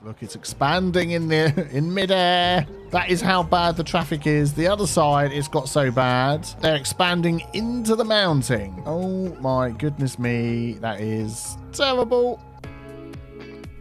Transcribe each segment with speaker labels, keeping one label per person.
Speaker 1: Look, it's expanding in midair. That is how bad the traffic is. The other side, it's got so bad. They're expanding into the mountain. Oh my goodness me. That is terrible.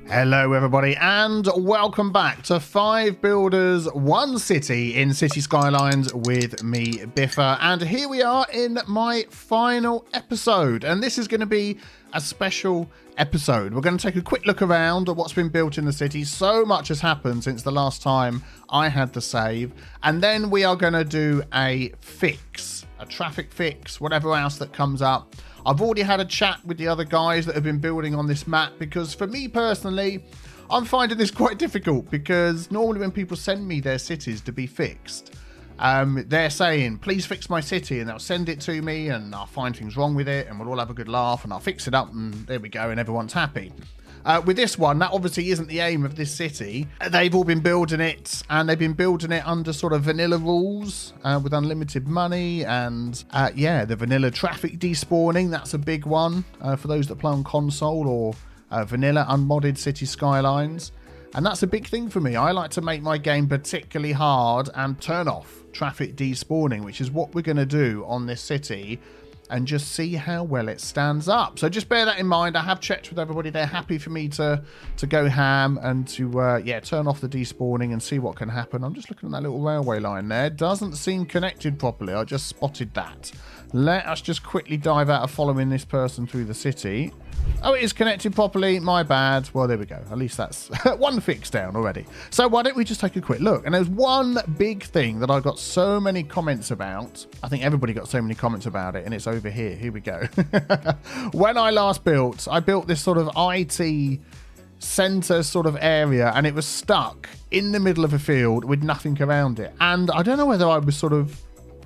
Speaker 1: Hello everybody and welcome back to 5 Builders 1 City in City Skylines with me, Biffa, and here we are in my final episode, and this is going to be a special episode. We're going to take a quick look around at what's been built in the city. So much has happened since the last time I had the save, and then we are going to do a fix, a traffic fix, whatever else that comes up. I've already had a chat with the other guys that have been building on this map, because for me personally, I'm finding this quite difficult, because normally when people send me their cities to be fixed, they're saying, please fix my city, and they'll send it to me and I'll find things wrong with it and we'll all have a good laugh and I'll fix it up and there we go and everyone's happy. With this one, that obviously isn't the aim of this city. They've all been building it, and they've been building it under sort of vanilla rules with unlimited money, and yeah, the vanilla traffic despawning, that's a big one for those that play on console or vanilla unmodded City Skylines. And that's a big thing for me. I like to make my game particularly hard and turn off traffic despawning, which is what we're going to do on this city, and just see how well it stands up. So just bear that in mind. I have checked with everybody. They're happy for me to go ham and to yeah, turn off the despawning and see what can happen. I'm just looking at that little railway line there. Doesn't seem connected properly. I just spotted that. Let us just quickly dive out of following this person through the city. Oh, it is connected properly. My bad. Well, there we go. At least that's one fix down already. So why don't we just take a quick look? And there's one big thing that I got so many comments about. I think everybody got so many comments about it, and it's over here. Here we go. When I last built, I built this sort of IT center sort of area, and it was stuck in the middle of a field with nothing around it. And I don't know whether I was sort of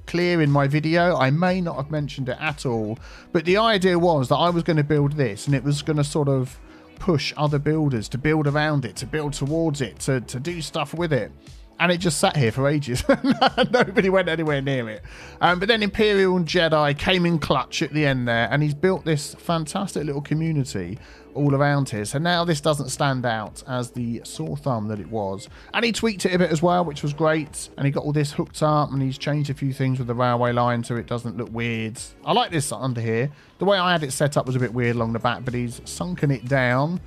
Speaker 1: clear in my video. I may not have mentioned it at all, but the idea was that I was going to build this, and it was going to sort of push other builders to build around it, to build towards it, to do stuff with it. And it just sat here for ages. Nobody went anywhere near it. But then Imperial and Jedi came in clutch at the end there, and he's built this fantastic little community all around here. So now this doesn't stand out as the sore thumb that it was. And he tweaked it a bit as well, which was great. And he got all this hooked up, and he's changed a few things with the railway line so it doesn't look weird. I like this under here. The way I had it set up was a bit weird along the back, but he's sunken it down.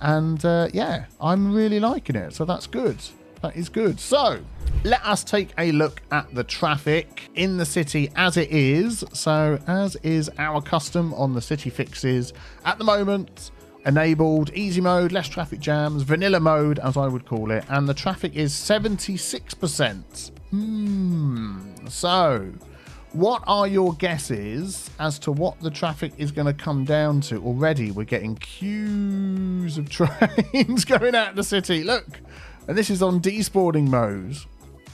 Speaker 1: And yeah, I'm really liking it. So that's good. That is good. So let us take a look at the traffic in the city as it is. So as is our custom on the city fixes at the moment, enabled easy mode, less traffic jams, vanilla mode as I would call it, and the traffic is 76%. So what are your guesses as to what the traffic is going to come down to? Already we're getting queues of trains going out of the city. Look. And this is on despawning mode.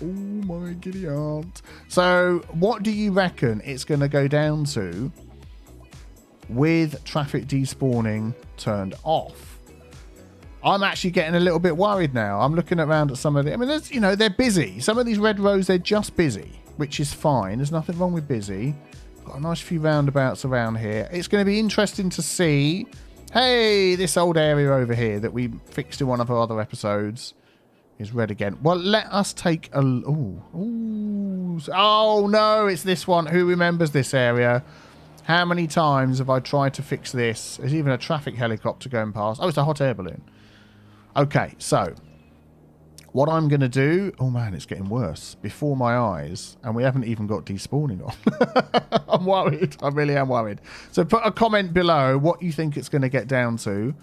Speaker 1: Oh my giddy aunt. So what do you reckon it's going to go down to with traffic despawning turned off? I'm actually getting a little bit worried now. I'm looking around at some of the... I mean, there's, you know, they're busy. Some of these red roads, they're just busy, which is fine. There's nothing wrong with busy. Got a nice few roundabouts around here. It's going to be interesting to see... Hey, this old area over here that we fixed in one of our other episodes is red again. Well, let us take a... Oh, no, it's this one. Who remembers this area? How many times have I tried to fix this? There's even a traffic helicopter going past. Oh, it's a hot air balloon. Okay, so what I'm going to do... Oh, man, it's getting worse before my eyes, and we haven't even got despawning on. I'm worried. I really am worried. So put a comment below what you think it's going to get down to.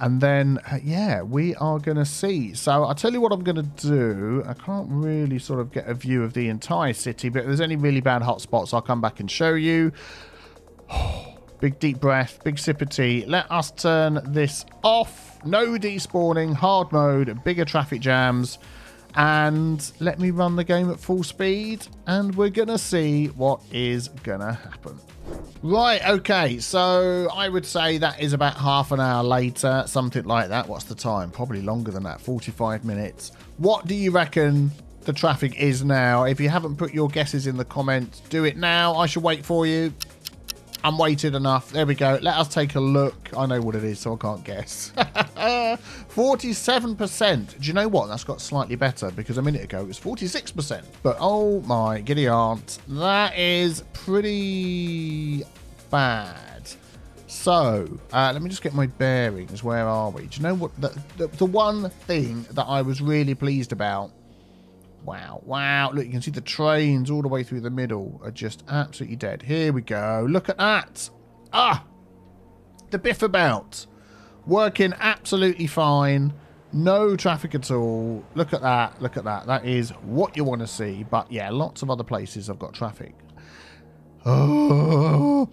Speaker 1: And then, yeah, we are going to see. So I'll tell you what I'm going to do. I can't really sort of get a view of the entire city, but if there's any really bad hotspots, I'll come back and show you. Big deep breath, big sip of tea. Let us turn this off. No despawning, hard mode, bigger traffic jams. And let me run the game at full speed. And we're going to see what is going to happen. Right, okay, so I would say that is about half an hour later, something like that. What's the time? Probably longer than that, 45 minutes. What do you reckon the traffic is now? If you haven't put your guesses in the comments, do it now. I shall wait for you. I'm weighted enough. There we go. Let us take a look. I know what it is, so I can't guess. 47%. Do you know what? That's got slightly better because a minute ago it was 46%. But oh my giddy aunt, that is pretty bad. So, let me just get my bearings. Where are we? Do you know what? The one thing that I was really pleased about. Wow, wow. Look, you can see the trains all the way through the middle are just absolutely dead. Here we go. Look at that. Ah, the biff about. Working absolutely fine. No traffic at all. Look at that. Look at that. That is what you want to see. But yeah, lots of other places have got traffic. Oh.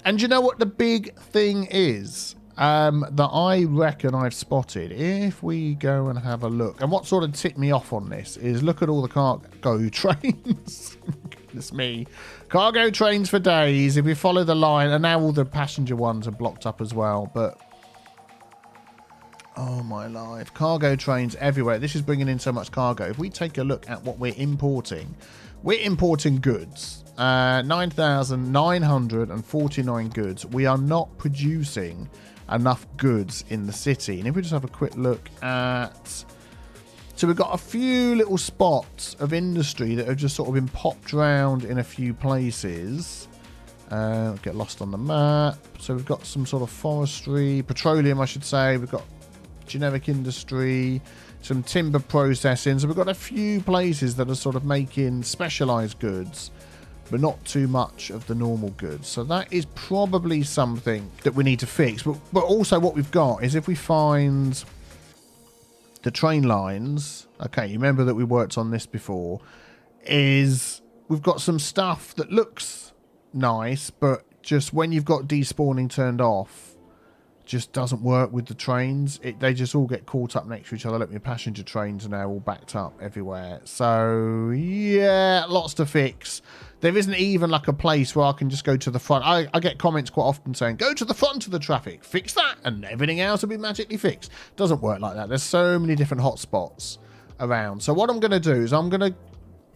Speaker 1: And you know what the big thing is? That I reckon I've spotted. If we go and have a look, and what sort of tipped me off on this is look at all the cargo trains. Goodness me, cargo trains for days. If we follow the line, and now all the passenger ones are blocked up as well. But oh my life, cargo trains everywhere. This is bringing in so much cargo. If we take a look at what we're importing goods. 9,949 goods. We are not producing enough goods in the city. And if we just have a quick look at, so we've got a few little spots of industry that have just sort of been popped around in a few places. Get lost on the map. So we've got some sort of forestry, petroleum I should say. We've got generic industry, some timber processing. So we've got a few places that are sort of making specialized goods, but not too much of the normal goods. So that is probably something that we need to fix. But also what we've got is if we find the train lines, okay, you remember that we worked on this before, is we've got some stuff that looks nice, but just when you've got despawning turned off, just doesn't work with the trains. They just all get caught up next to each other. Look, your passenger trains are now all backed up everywhere. So yeah, lots to fix. There isn't even like a place where I can just go to the front. I get comments quite often saying, go to the front of the traffic, fix that, and everything else will be magically fixed. Doesn't work like that. There's so many different hotspots around. So what I'm going to do is I'm going to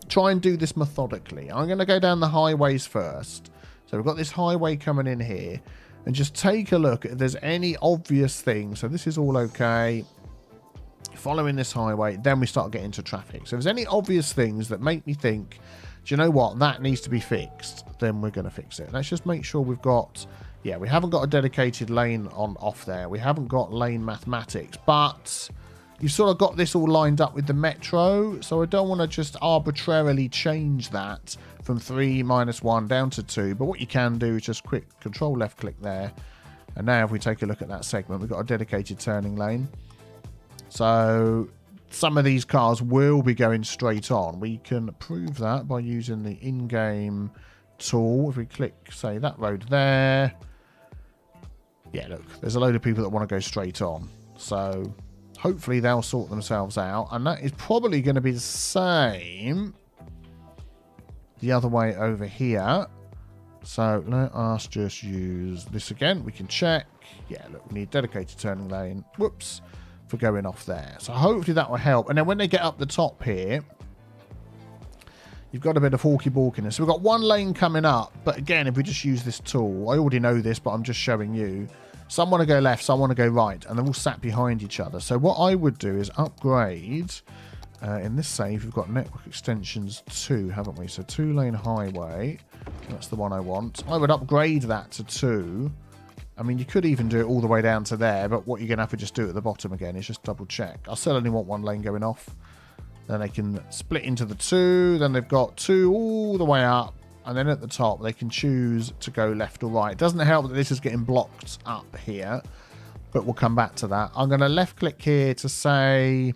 Speaker 1: try and do this methodically. I'm going to go down the highways first. So we've got this highway coming in here. And just take a look if there's any obvious things. So this is all okay. Following this highway, then we start getting to traffic. So if there's any obvious things that make me think, do you know what, that needs to be fixed, then we're going to fix it. Let's just make sure we've got, yeah, we haven't got a dedicated lane on off there. We haven't got lane mathematics, but you've sort of got this all lined up with the metro. So I don't want to just arbitrarily change that from 3 - 1 down to 2. But what you can do is just quick control left click there. And now if we take a look at that segment, we've got a dedicated turning lane. So some of these cars will be going straight on. We can prove that by using the in-game tool. If we click, say, that road there. Yeah, look, there's a load of people that want to go straight on. So hopefully they'll sort themselves out. And that is probably going to be the same the other way over here. So let us just use this again. We can check. Yeah, look, we need dedicated turning lane. Whoops. For going off there. So hopefully that will help. And then when they get up the top here, you've got a bit of hawky-balkiness. So we've got one lane coming up. But again, if we just use this tool, I already know this, but I'm just showing you. Some want to go left, some want to go right, and they're all sat behind each other. So what I would do is upgrade. In this save, we've got network extensions 2, haven't we? So 2-lane highway. That's the one I want. I would upgrade that to 2. I mean, you could even do it all the way down to there, but what you're going to have to just do at the bottom again is just double check. I still only want one lane going off. Then they can split into the 2. Then they've got 2 all the way up. And then at the top, they can choose to go left or right. It doesn't help that this is getting blocked up here, but we'll come back to that. I'm going to left click here to say...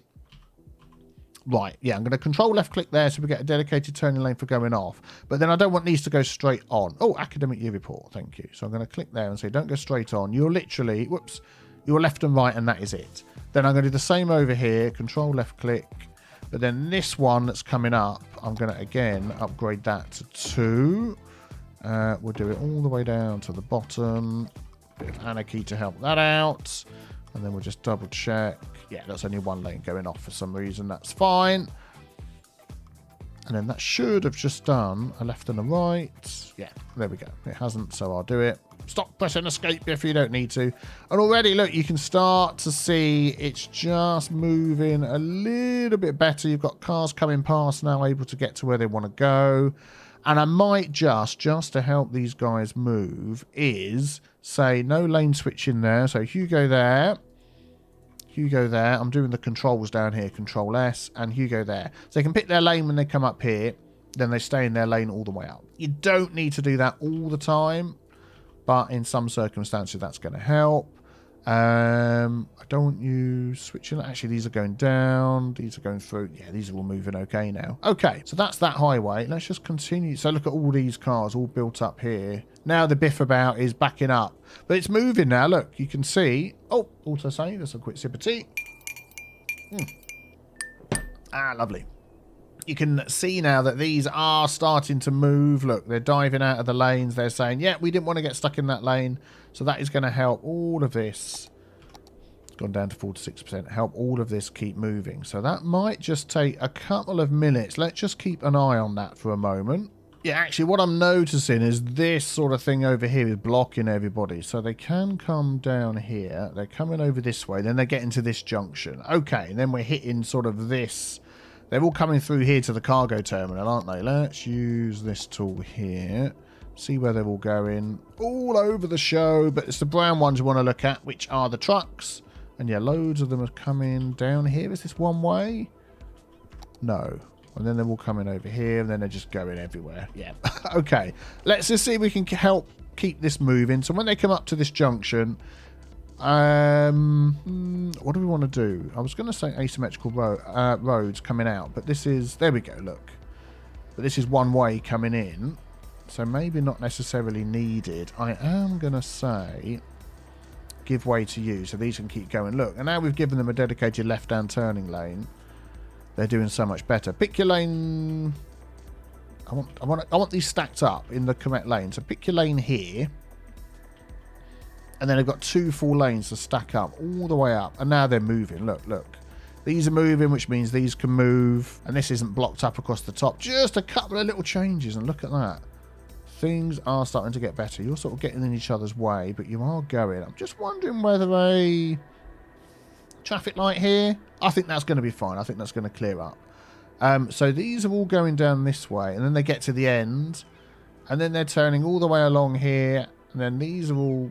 Speaker 1: Right, yeah, I'm going to control left click there so we get a dedicated turning lane for going off. But then I don't want these to go straight on. Oh, academic year report, thank you. So I'm going to click there and say don't go straight on. You're literally, whoops, you're left and right and that is it. Then I'm going to do the same over here, control left click. But then this one that's coming up, I'm going to again upgrade that to 2. We'll do it all the way down to the bottom. Bit of anarchy to help that out. And then we'll just double check. Yeah, that's only one lane going off for some reason. That's fine. And then that should have just done a left and a right. Yeah, there we go. It hasn't, so I'll do it. Stop pressing escape if you don't need to. And already, look, you can start to see it's just moving a little bit better. You've got cars coming past now, able to get to where they want to go. And I might just to help these guys move, is say no lane switching there. So Hugo there. Hugo there. I'm doing the controls down here. Control S and Hugo there. So they can pick their lane when they come up here. Then they stay in their lane all the way up. You don't need to do that all the time. But in some circumstances, that's going to help. I don't want you switching. Actually, these are going down. These are going through. Yeah, these are all moving okay now. Okay, so that's that highway. Let's just continue. So look at all these cars all built up here. Now the biff about is backing up. But it's moving now. Look, you can see. Oh, autosave. That's a quick sip of tea. Ah, lovely. You can see now that these are starting to move. Look, they're diving out of the lanes. They're saying, yeah, we didn't want to get stuck in that lane. So that is going to help all of this. It's gone down to 46%. Help all of this keep moving. So that might just take a couple of minutes. Let's just keep an eye on that for a moment. Yeah, actually, what I'm noticing is this sort of thing over here is blocking everybody. So they can come down here. They're coming over this way. Then they get into this junction. Okay, and then we're hitting sort of this. They're all coming through here to the cargo terminal, aren't they? Let's use this tool here. See where they're all going. All over the show, but it's the brown ones you want to look at, which are the trucks. And yeah, loads of them are coming down here. Is this one way? No. And then they're all coming over here, and then they're just going everywhere. Yeah. Okay. Let's just see if we can help keep this moving. So when they come up to this junction... what do we want to do? I was going to say asymmetrical roads coming out, but this is, there we go, look. But this is one way coming in, so maybe not necessarily needed. I am going to say give way to you, so these can keep going. Look, and now we've given them a dedicated left-hand turning lane. They're doing so much better. Pick your lane. I want these stacked up in the correct lane. So pick your lane here. And then I've got 2 full lanes to stack up all the way up. And now they're moving. Look, look. These are moving, which means these can move. And this isn't blocked up across the top. Just a couple of little changes. And look at that. Things are starting to get better. You're sort of getting in each other's way, but you are going. I'm just wondering whether a traffic light here. I think that's going to be fine. I think that's going to clear up. So these are all going down this way. And then they get to the end. And then they're turning all the way along here. And then these are all...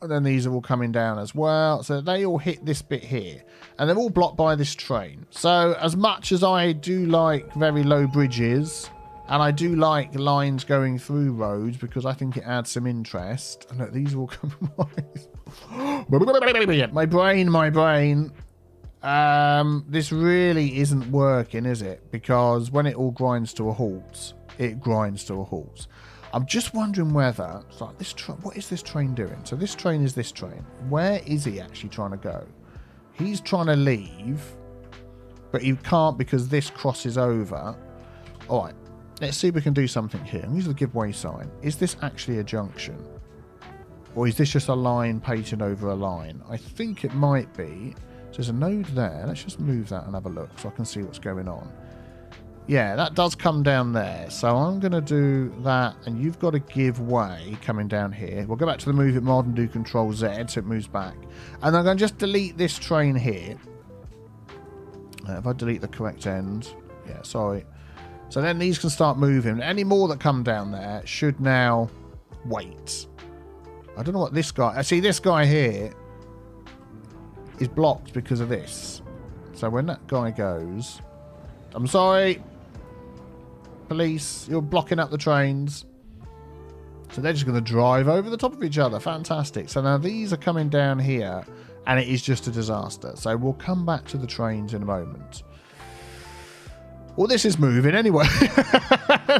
Speaker 1: And then these are all coming down as well. So they all hit this bit here. And they're all blocked by this train. So as much as I do like very low bridges, and I do like lines going through roads because I think it adds some interest. And look, these are all coming my brain. This really isn't working, is it? Because when it all grinds to a halt, it grinds to a halt. I'm just wondering whether, it's like this what is this train doing? So this train is this train. Where is he actually trying to go? He's trying to leave, but he can't because this crosses over. All right, let's see if we can do something here. Use the give way sign. Is this actually a junction? Or is this just a line painted over a line? I think it might be. So there's a node there. Let's just move that and have a look so I can see what's going on. Yeah, that does come down there. So I'm going to do that, and you've got to give way coming down here. We'll go back to the move it mod and do Control Z so it moves back. And I'm going to just delete this train here. If I delete the correct end. Yeah, sorry. So then these can start moving. Any more that come down there should now wait. I don't know what this guy... See, this guy here is blocked because of this. So when that guy goes... I'm sorry... Police, you're blocking up the trains. So they're just going to drive over the top of each other. Fantastic. So now these are coming down here, and it is just a disaster. So we'll come back to the trains in a moment. Well, this is moving anyway.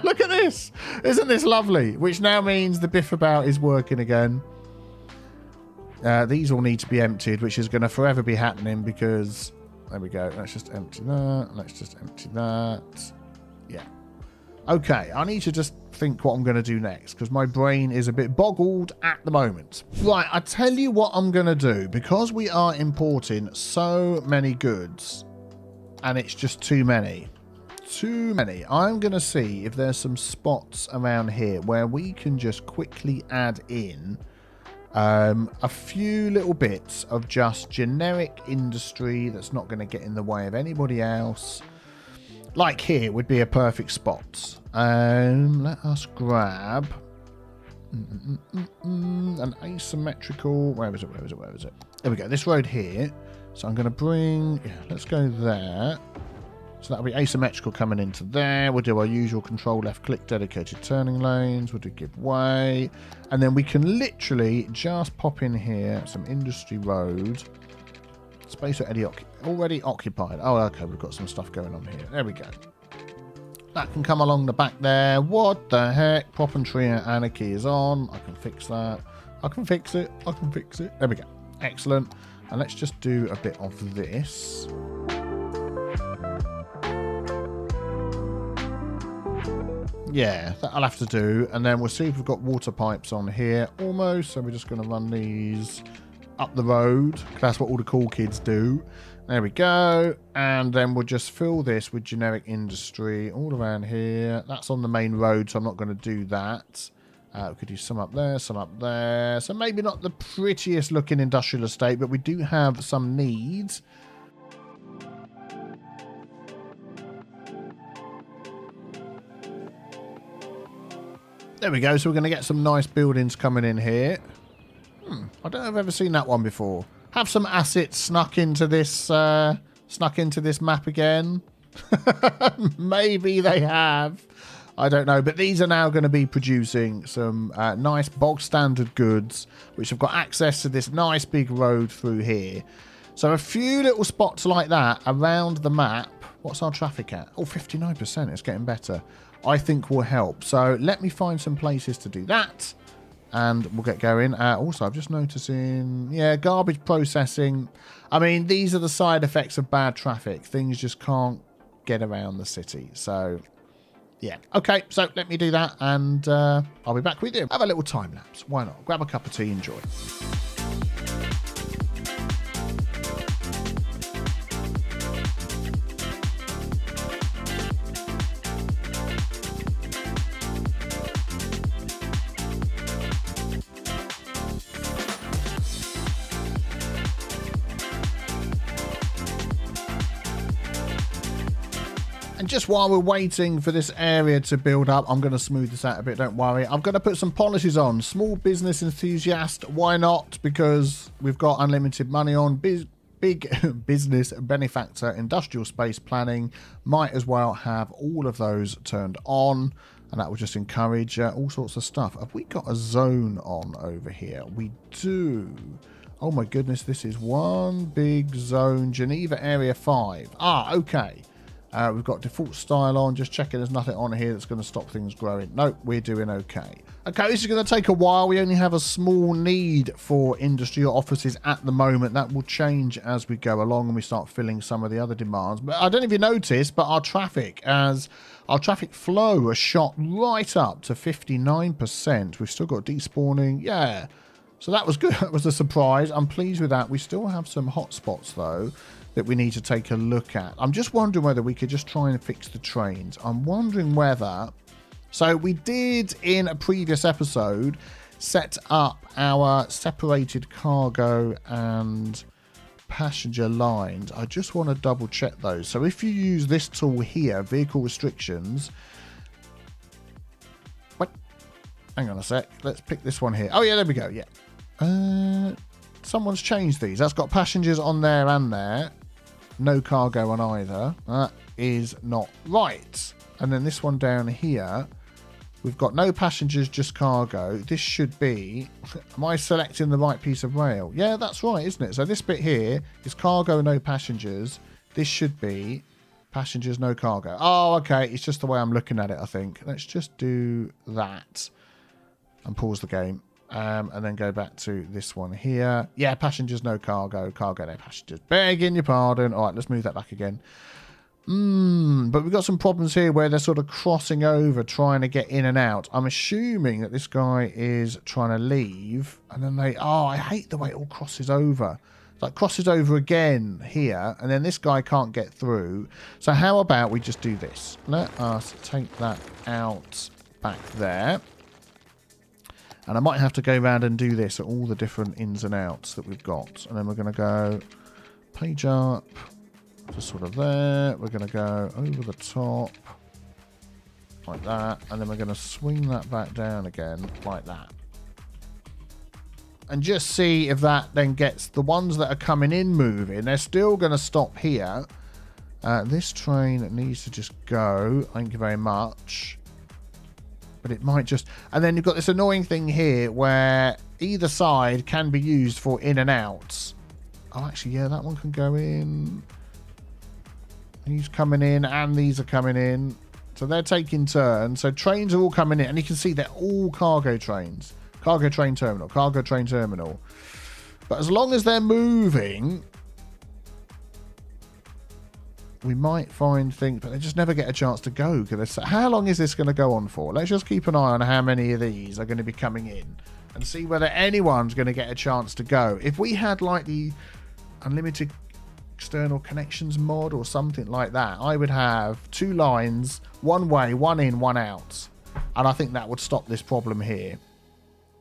Speaker 1: Look at this. Isn't this lovely? Which now means the biff about is working again. These all need to be emptied, which is going to forever be happening because... There we go. Let's just empty that. Let's just empty that. Yeah. Okay, I need to just think what I'm going to do next because my brain is a bit boggled at the moment. Right, I tell you what I'm going to do. Because we are importing so many goods and it's just too many, too many. I'm going to see if there's some spots around here where we can just quickly add in a few little bits of just generic industry that's not going to get in the way of anybody else. Like here would be a perfect spot. Let us grab an asymmetrical... Where is it? There we go. This road here. So I'm going to bring... Yeah, let's go there. So that'll be asymmetrical coming into there. We'll do our usual control left click dedicated turning lanes. We'll do give way. And then we can literally just pop in here some industry road. Space already occupied. Oh, okay. We've got some stuff going on here. There we go. That can come along the back there. What the heck? Prop and tree anarchy is on. I can fix that. I can fix it. There we go. Excellent. And let's just do a bit of this. Yeah, that I'll have to do. And then we'll see if we've got water pipes on here. Almost. So we're just going to run these up the road. That's what all the cool kids do. There we go. And then we'll just fill this with generic industry all around here. That's on the main road, so I'm not going to do that. We could do some up there, some up there. So maybe not the prettiest looking industrial estate, but we do have some needs. There we go. So we're going to get some nice buildings coming in here. I don't know if I've ever seen that one before. Have some assets snuck into this map again. Maybe they have. I don't know. But these are now going to be producing some nice bog standard goods, which have got access to this nice big road through here. So a few little spots like that around the map. What's our traffic at? Oh, 59%. It's getting better. I think will help. So let me find some places to do that. And we'll get going. Also, I'm just noticing, yeah, garbage processing. I mean, these are the side effects of bad traffic. Things just can't get around the city. So, yeah. Okay, so let me do that, and I'll be back with you. Have a little time lapse. Why not? Grab a cup of tea, enjoy. And just while we're waiting for this area to build up, I'm going to smooth this out a bit, don't worry. I'm going to put some policies on. Small business enthusiast, why not? Because we've got unlimited money on. Big business benefactor, industrial space planning. Might as well have all of those turned on. And that will just encourage all sorts of stuff. Have we got a zone on over here? We do. Oh my goodness, this is one big zone. Geneva Area 5. Ah, okay. We've got default style on. Just checking there's nothing on here that's going to stop things growing. Nope, we're doing okay. Okay, this is going to take a while. We only have a small need for industry offices at the moment. That will change as we go along and we start filling some of the other demands. But I don't know if you noticed, but our traffic flow has shot right up to 59%. We've still got despawning. Yeah. So that was good. That was a surprise. I'm pleased with that. We still have some hotspots, though, that we need to take a look at. I'm just wondering whether we could just try and fix the trains. I'm wondering whether... So we did, in a previous episode, set up our separated cargo and passenger lines. I just want to double check those. So if you use this tool here, vehicle restrictions... What? Hang on a sec. Let's pick this one here. Oh, yeah, there we go. Yeah. Someone's changed these. That's got passengers on there and there. No cargo on either. That is not right. And then this one down here, we've got no passengers, just cargo. This should be... Am I selecting the right piece of rail? Yeah, that's right, isn't it? So this bit here is cargo, no passengers. This should be passengers, no cargo. Oh, okay. It's just the way I'm looking at it, I think. Let's just do that and pause the game. And then go back to this one here. Yeah, passengers, no cargo. Cargo, no passengers. Begging your pardon. All right, let's move that back again. But we've got some problems here where they're sort of crossing over, trying to get in and out. I'm assuming that this guy is trying to leave. And then they... Oh, I hate the way it all crosses over. So it crosses over again here, and then this guy can't get through. So how about we just do this? Let us take that out back there. And I might have to go around and do this at all the different ins and outs that we've got. And then we're going to go page up to sort of there. We're going to go over the top like that. And then we're going to swing that back down again like that. And just see if that then gets the ones that are coming in moving. They're still going to stop here. This train needs to just go. Thank you very much. But it might just... And then you've got this annoying thing here where either side can be used for in and outs. Oh, actually, yeah, that one can go in. He's coming in and these are coming in. So they're taking turns. So trains are all coming in. And you can see they're all cargo trains. Cargo train terminal, cargo train terminal. But as long as they're moving, we might find things, but they just never get a chance to go. How long is this going to go on for? Let's just keep an eye on how many of these are going to be coming in and see whether anyone's going to get a chance to go. If we had like the unlimited external connections mod or something like that, I would have 2 lines, one way, one in, one out. And I think that would stop this problem here.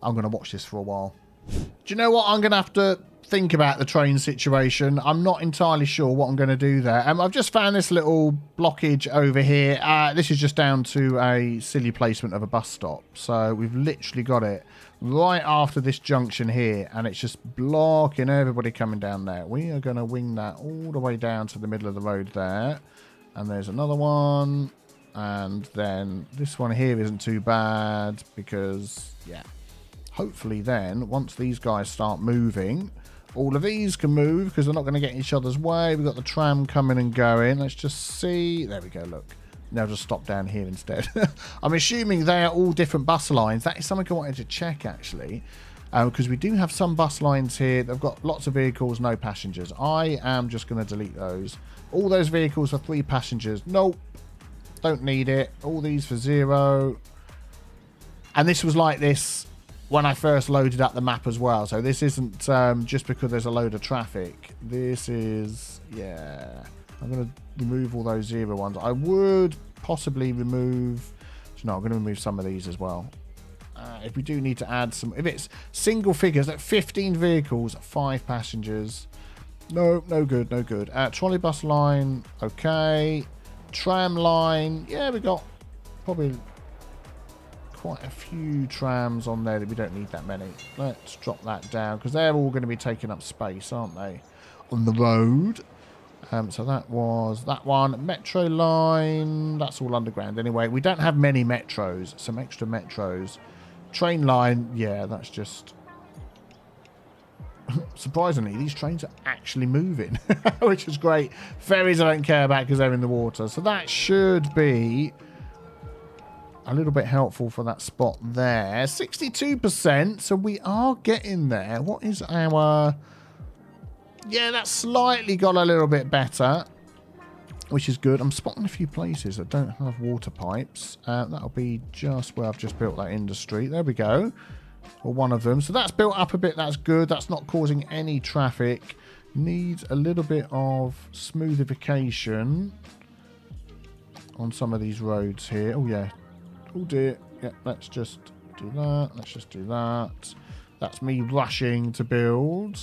Speaker 1: I'm going to watch this for a while. Do you know what? I'm going to have to think about the train situation. I'm not entirely sure what I'm going to do there. I've just found this little blockage over here. This is just down to a silly placement of a bus stop. So we've literally got it right after this junction here, and it's just blocking everybody coming down there. We are going to wing that all the way down to the middle of the road there. And there's another one. And then this one here isn't too bad because, yeah. Hopefully then, once these guys start moving, all of these can move because they're not going to get in each other's way. We've got the tram coming and going. Let's just see. There we go, look. Now just stop down here instead. I'm assuming they are all different bus lines. That is something I wanted to check, actually. Because we do have some bus lines here. They've got lots of vehicles, no passengers. I am just going to delete those. All those vehicles for 3 passengers. Nope. Don't need it. All these for 0. And this was like this when I first loaded up the map as well. So this isn't just because there's a load of traffic. This is, yeah. I'm going to remove all those 0 ones. I would possibly remove... No, I'm going to remove some of these as well. If we do need to add some... If it's single figures, at 15 vehicles, 5 passengers. No, no good, no good. Trolley bus line, okay. Tram line, yeah, we got probably quite a few trams on there that we don't need that many. Let's drop that down because they're all going to be taking up space, aren't they, on the road. So that was that one. Metro line, that's all underground anyway. We don't have many metros, some extra metros. Train line, yeah, that's just... Surprisingly, these trains are actually moving, which is great. Ferries I don't care about because they're in the water. So that should be a little bit helpful for that spot there. 62%, so we are getting there. What is our... Yeah, that's slightly got a little bit better, which is good. I'm spotting a few places that don't have water pipes. That'll be just where I've just built that industry. There we go. Or one of them. So that's built up a bit. That's good. That's not causing any traffic. Needs a little bit of smoothification on some of these roads here. Oh, yeah. Oh, dear. Yeah, let's just do that. Let's just do that. That's me rushing to build.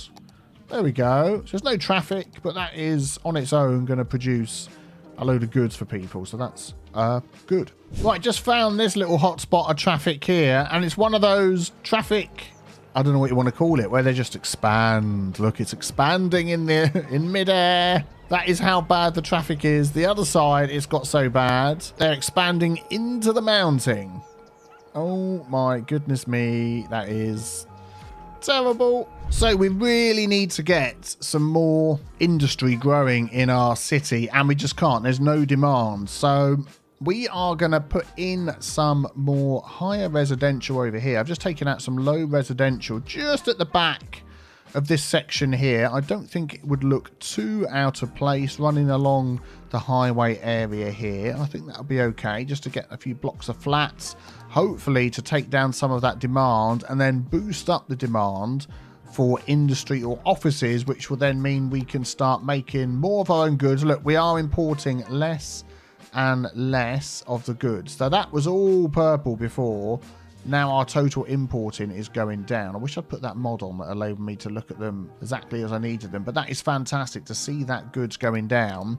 Speaker 1: There we go. So there's no traffic, but that is on its own going to produce a load of goods for people. So that's good. Right, just found this little hotspot of traffic here, and it's one of those traffic, I don't know what you want to call it, where they just expand. Look, it's expanding in midair. That is how bad the traffic is. The other side, it's got so bad. They're expanding into the mountain. Oh my goodness me. That is terrible. So we really need to get some more industry growing in our city, and we just can't. There's no demand. So we are going to put in some more higher residential over here. I've just taken out some low residential just at the back of this section here. I don't think it would look too out of place running along the highway area here. I think that'll be okay, just to get a few blocks of flats, hopefully to take down some of that demand and then boost up the demand for industry or offices, which will then mean we can start making more of our own goods. Look, we are importing less and less of the goods. So that was all purple before. Now our total importing is going down. I wish I'd put that mod on that allowed me to look at them exactly as I needed them. But that is fantastic to see that goods going down.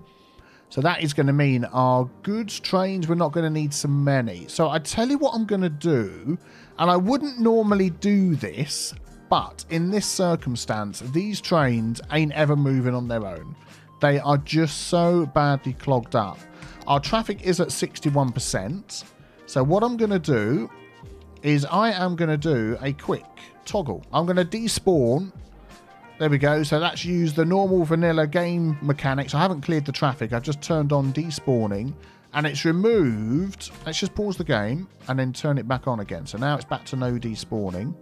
Speaker 1: So that is going to mean our goods trains, we're not going to need so many. So I tell you what I'm going to do, and I wouldn't normally do this, but in this circumstance, these trains ain't ever moving on their own. They are just so badly clogged up. Our traffic is at 61%. So what I'm going to do is I am going to do a quick toggle. I'm going to despawn. There we go. So that's used the normal vanilla game mechanics. I haven't cleared the traffic. I've just turned on despawning and it's removed. Let's just pause the game and then turn it back on again. So now it's back to no despawning.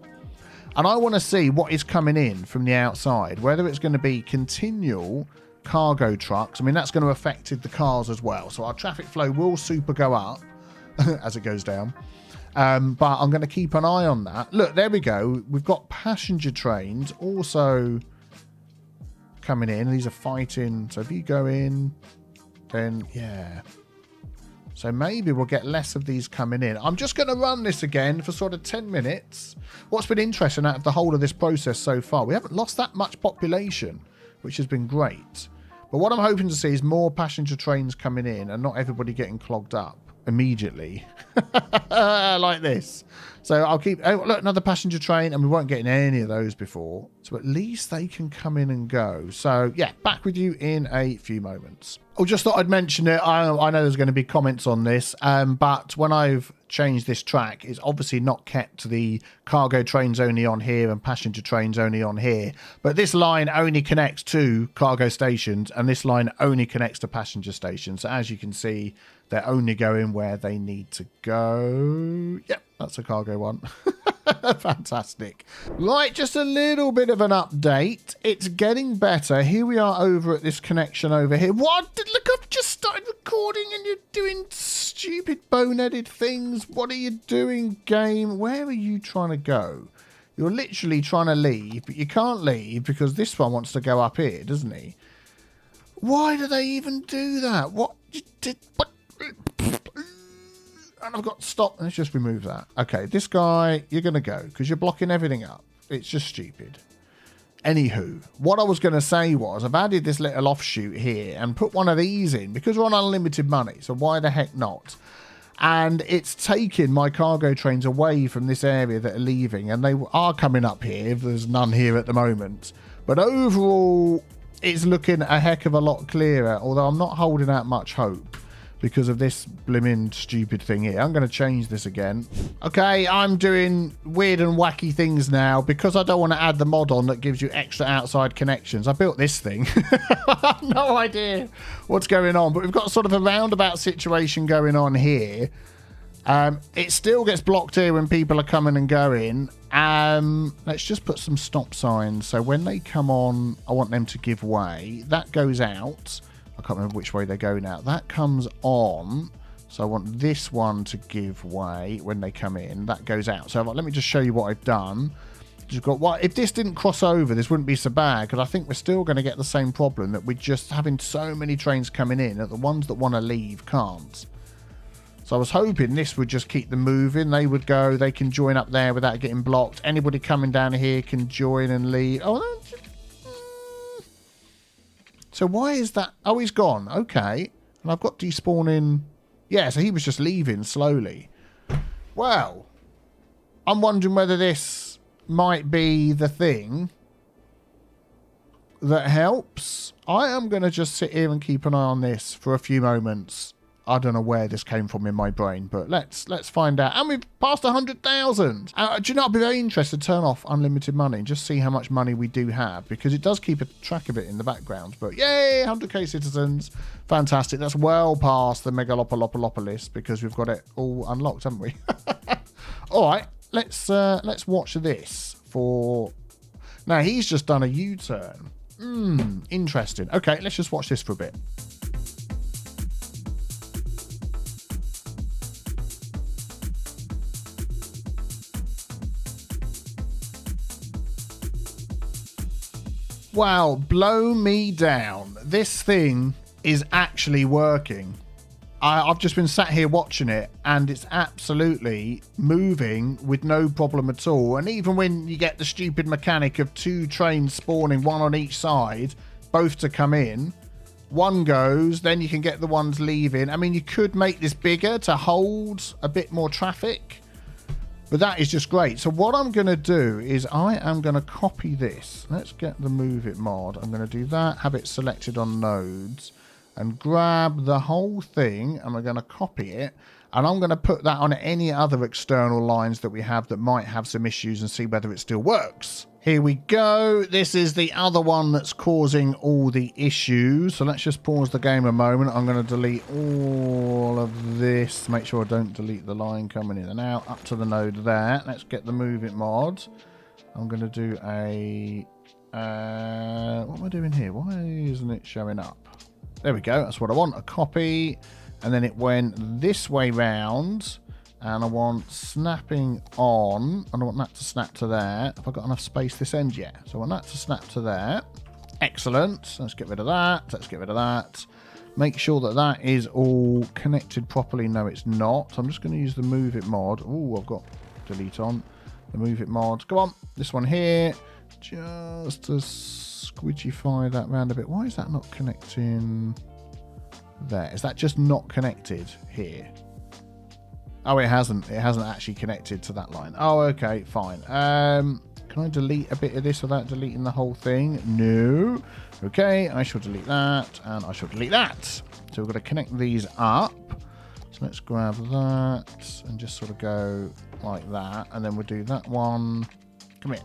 Speaker 1: And I want to see what is coming in from the outside, whether it's going to be continual cargo trucks. I mean, that's going to affect the cars as well. So our traffic flow will super go up as it goes down. But I'm going to keep an eye on that. Look, there we go. We've got passenger trains also coming in. These are fighting. So if you go in, then yeah. So maybe we'll get less of these coming in. I'm just going to run this again for sort of 10 minutes. What's been interesting out of the whole of this process so far, we haven't lost that much population, which has been great. But what I'm hoping to see is more passenger trains coming in and not everybody getting clogged up immediately like this. So I'll keep, oh look, another passenger train, and we weren't getting any of those before, so at least they can come in and go. So yeah, back with you in a few moments. I just thought I'd mention it. I know there's going to be comments on this, but when I've changed this track, it's obviously not kept the cargo trains only on here and passenger trains only on here, but this line only connects to cargo stations and this line only connects to passenger stations. So as you can see, they're only going where they need to go. Yep, that's a cargo one. Fantastic. Right, just a little bit of an update. It's getting better. Here we are over at this connection over here. What? Look, I've just started recording and you're doing stupid boneheaded things. What are you doing, game? Where are you trying to go? You're literally trying to leave, but you can't leave because this one wants to go up here, doesn't he? Why do they even do that? What? And I've got to stop. Let's just remove that. Okay, this guy, you're going to go because you're blocking everything up. It's just stupid. Anywho, what I was going to say was I've added this little offshoot here and put one of these in because we're on unlimited money. So why the heck not? And it's taken my cargo trains away from this area that are leaving, and they are coming up here. There's none here at the moment. But overall, it's looking a heck of a lot clearer, although I'm not holding out much hope because of this blimmin' stupid thing here. I'm going to change this again. Okay, I'm doing weird and wacky things now because I don't want to add the mod on that gives you extra outside connections. I built this thing. I have no idea what's going on, but we've got sort of a roundabout situation going on here. It still gets blocked here when people are coming and going. Let's just put some stop signs. So when they come on, I want them to give way. That goes out. I can't remember which way they go now. That comes on. So I want this one to give way when they come in. That goes out. So let me just show you what I've done. You've got what if this didn't cross over, this wouldn't be so bad, because I think we're still going to get the same problem that we're just having so many trains coming in that the ones that want to leave can't. So I was hoping this would just keep them moving. They would go, they can join up there without getting blocked. Anybody coming down here can join and leave. Oh, no. So why is that? Oh, he's gone. Okay. And I've got despawning. Yeah, so he was just leaving slowly. Well, I'm wondering whether this might be the thing that helps. I am going to just sit here and keep an eye on this for a few moments. I don't know where this came from in my brain, but let's find out. And we've passed 100,000. Do you know, I'd be very interested to turn off unlimited money and just see how much money we do have, because it does keep a track of it in the background. But yay, 100k citizens. Fantastic. That's well past the Megalopolopolis because we've got it all unlocked, haven't we? All right, let's watch this for... Now, he's just done a U-turn. Interesting. Okay, let's just watch this for a bit. Wow, blow me down. This thing is actually working. I've just been sat here watching it, and it's absolutely moving with no problem at all. And even when you get the stupid mechanic of 2 trains spawning, 1 on each side, both to come in, one goes, then you can get the ones leaving. I mean, you could make this bigger to hold a bit more traffic, but that is just great. So what I'm going to do is I am going to copy this. Let's get the Move It mod. I'm going to do that, have it selected on nodes, and grab the whole thing, and we're going to copy it, and I'm going to put that on any other external lines that we have that might have some issues and see whether it still works. Here we go. This is the other one that's causing all the issues. So let's just pause the game a moment. I'm going to delete all of this. Make sure I don't delete the line coming in and out. Up to the node there. Let's get the Move It mod. I'm going to do a... what am I doing here? Why isn't it showing up? There we go. That's what I want. A copy. And then it went this way round. And I want snapping on. I don't want that to snap to there. Have I got enough space this end yet? So I want that to snap to there. Excellent. Let's get rid of that. Let's get rid of that. Make sure that that is all connected properly. No, it's not. So I'm just going to use the Move It mod. Oh, I've got delete on. The Move It mod. Go on. This one here. Just to squidgify that round a bit. Why is that not connecting there? Is that just not connected here? Oh, it hasn't. It hasn't actually connected to that line. Oh, okay, fine. Can I delete a bit of this without deleting the whole thing? No. Okay, I shall delete that, and I shall delete that. So we're going to connect these up. So let's grab that and just sort of go like that, and then we'll do that one. Come here.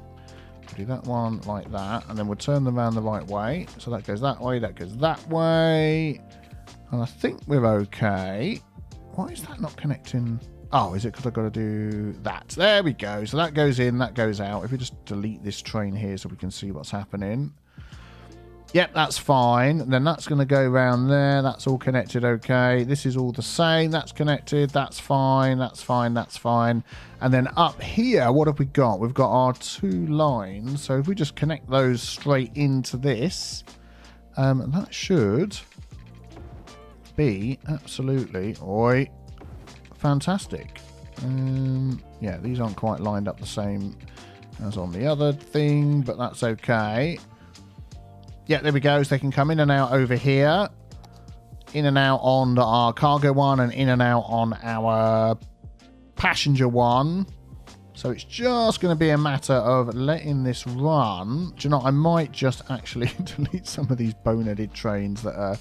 Speaker 1: We'll do that one like that, and then we'll turn them around the right way. So that goes that way, that goes that way, and I think we're okay. Why is that not connecting? Oh, is it because I've got to do that? There we go. So that goes in, that goes out. If we just delete this train here so we can see what's happening. Yep, that's fine. And then that's going to go around there. That's all connected okay. This is all the same. That's connected. That's fine. That's fine. That's fine. And then up here, what have we got? We've got our 2 lines. So if we just connect those straight into this, that should... be absolutely fantastic. Yeah, these aren't quite lined up the same as on the other thing, but that's okay. Yeah, there we go. So they can come in and out over here, in and out on our cargo one, and in and out on our passenger one. So it's just going to be a matter of letting this run. Do you know, I might just actually delete some of these boneheaded trains that are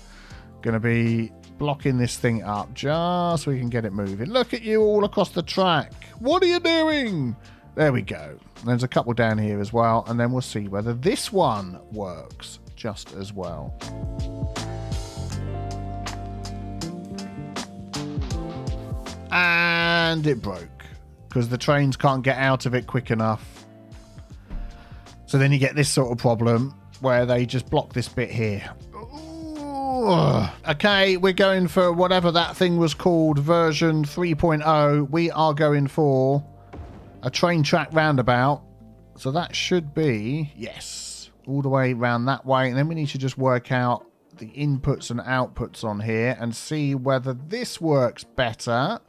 Speaker 1: going to be blocking this thing up just so we can get it moving. Look at you all across the track. What are you doing? There we go. There's a couple down here as well, and then we'll see whether this one works just as well. And it broke because the trains can't get out of it quick enough. So then you get this sort of problem where they just block this bit here. Okay, we're going for whatever that thing was called, version 3.0. We are going for a train track roundabout. So that should be, yes, all the way around that way. And then we need to just work out the inputs and outputs on here and see whether this works better.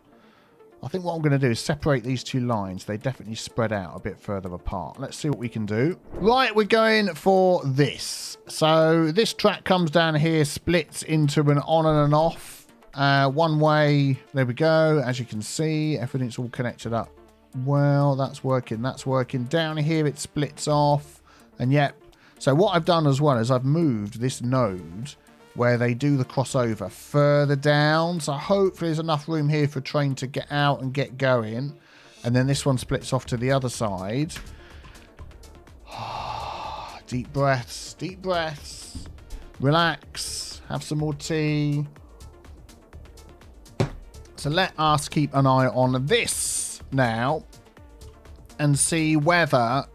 Speaker 1: I think what I'm going to do is separate these 2 lines. They definitely spread out a bit further apart. Let's see what we can do. Right, we're going for this. So this track comes down here, splits into an on and an off. One way, there we go. As you can see, everything's all connected up. Well, that's working. That's working. Down here, it splits off. And yep. So what I've done as well is I've moved this node where they do the crossover further down. So hopefully there's enough room here for a train to get out and get going. And then this one splits off to the other side. Deep breaths, deep breaths. Relax, have some more tea. So let us keep an eye on this now and see whether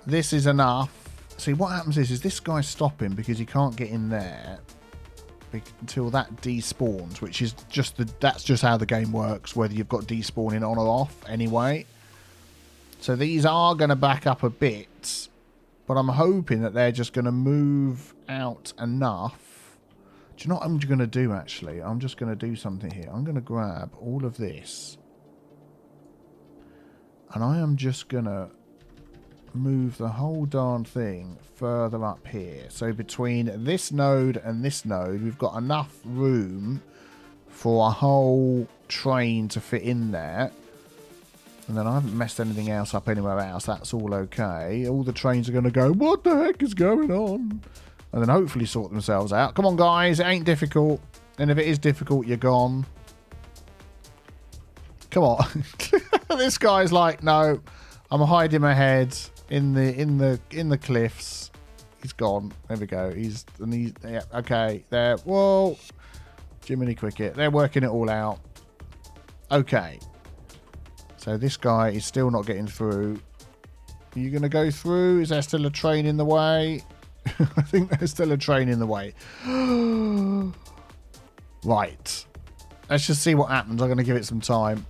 Speaker 1: this is enough. See, what happens is this guy's stopping because he can't get in there until that despawns, which is just that's just how the game works, whether you've got despawning on or off anyway. So these are going to back up a bit, but I'm hoping that they're just going to move out enough. Do you know what I'm going to do, actually? I'm just going to do something here. I'm going to grab all of this. And I am just going to move the whole darn thing further up here. So between this node and this node, we've got enough room for a whole train to fit in there. And then I haven't messed anything else up anywhere else. That's all okay. All the trains are going to go, what the heck is going on? And then hopefully sort themselves out. Come on, guys. It ain't difficult. And if it is difficult, you're gone. Come on. This guy's like, no, I'm hiding my head in the cliffs. He's gone. There we go. Yeah, okay. There. Whoa. Jiminy Cricket. They're working it all out. Okay. So this guy is still not getting through. Are you going to go through? Is there still a train in the way? I think there's still a train in the way. Right. Let's just see what happens. I'm going to give it some time.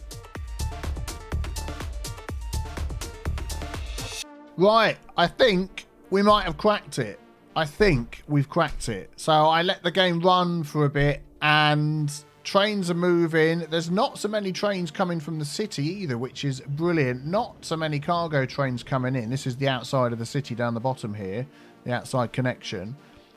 Speaker 1: Right. I think we might have cracked it. I think we've cracked it. So I let the game run for a bit and trains are moving. There's not so many trains coming from the city either, which is brilliant. Not so many cargo trains coming in. This is the outside of the city down the bottom here, the outside connection.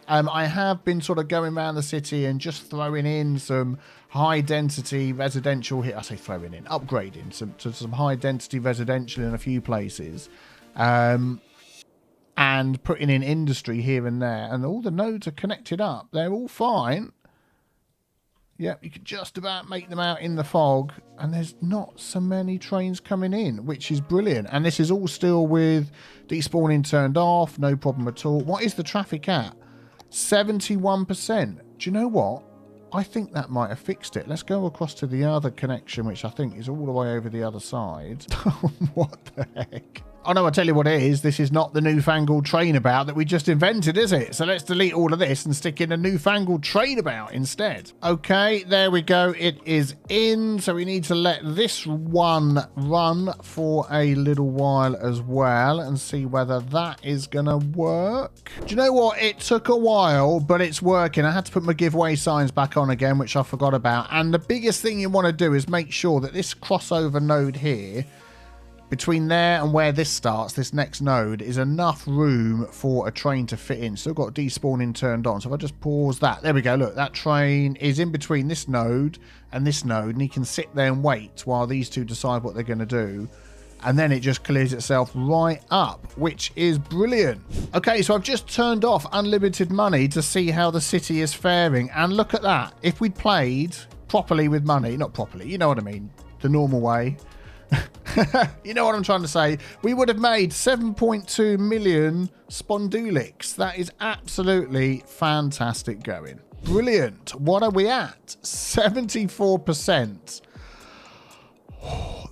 Speaker 1: I have been sort of going around the city and just throwing in some high density residential here. I say throwing in, upgrading some high density residential in a few places. And putting in industry here and there. And all the nodes are connected up. They're all fine. Yeah, you could just about make them out in the fog. And there's not so many trains coming in, which is brilliant. And this is all still with despawning turned off. No problem at all. What is the traffic at? 71%. Do you know what? I think that might have fixed it. Let's go across to the other connection, which I think is all the way over the other side. What the heck? Oh no, I'll tell you what it is. This is not the newfangled trainabout that we just invented, is it? So let's delete all of this and stick in a newfangled trainabout instead. Okay, there we go. It is in. So we need to let this one run for a little while as well and see whether that is going to work. Do you know what? It took a while, but it's working. I had to put my giveaway signs back on again, which I forgot about. And the biggest thing you want to do is make sure that this crossover node here, between there and where this starts, this next node, is enough room for a train to fit in. Still got despawning turned on. So if I just pause that, there we go. Look, that train is in between this node and this node, and he can sit there and wait while these two decide what they're going to do. And then it just clears itself right up, which is brilliant. Okay, so I've just turned off unlimited money to see how the city is faring. And look at that. If we'd played properly with money, not properly, you know what I mean, the normal way, you know what I'm trying to say, we would have made 7.2 million spondulics. That is absolutely fantastic going. Brilliant. What are we at? 74%.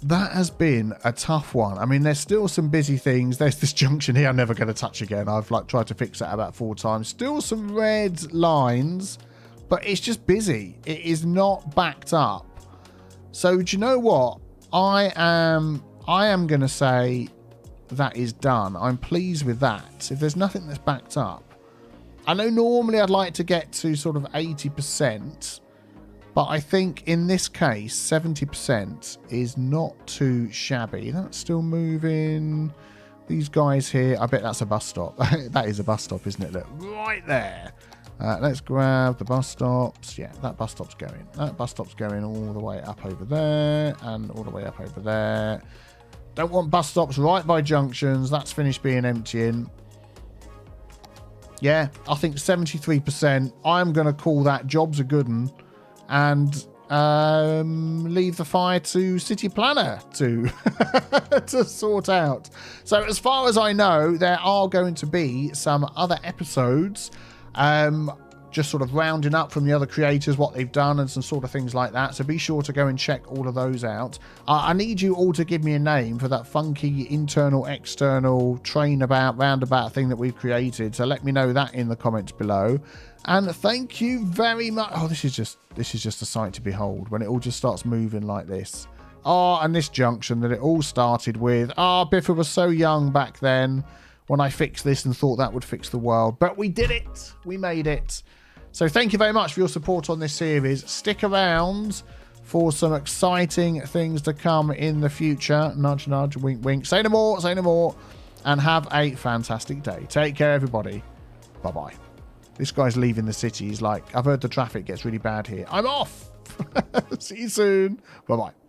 Speaker 1: That has been a tough one. I mean, there's still some busy things. There's this junction here I'm never going to touch again. I've tried to fix that about 4 times. Still some red lines, but it's just busy. It is not backed up. So do you know what? I am going to say that is done. I'm pleased with that. If there's nothing that's backed up. I know normally I'd like to get to sort of 80%, but I think in this case, 70% is not too shabby. That's still moving. These guys here, I bet that's a bus stop. That is a bus stop, isn't it? Look, right there. Let's grab the bus stops. Yeah, that bus stop's going. That bus stop's going all the way up over there and all the way up over there. Don't want bus stops right by junctions. That's finished being emptying. Yeah, I think 73%. I'm going to call that jobs a good one and leave the fire to City Planner to, to sort out. So as far as I know, there are going to be some other episodes just sort of rounding up from the other creators what they've done and some sort of things like that, so be sure to go and check all of those out. I need you all to give me a name for that funky internal external trainabout roundabout thing that we've created, so let me know that in the comments below. And thank you very much. Oh, this is just a sight to behold when it all just starts moving like this. Oh, and this junction that it all started with. Oh, Biffa was so young back then when I fixed this and thought that would fix the world. But we did it. We made it. So thank you very much for your support on this series. Stick around for some exciting things to come in the future. Nudge, nudge, wink, wink. Say no more, say no more. And have a fantastic day. Take care, everybody. Bye-bye. This guy's leaving the city. He's like, I've heard the traffic gets really bad here. I'm off. See you soon. Bye-bye.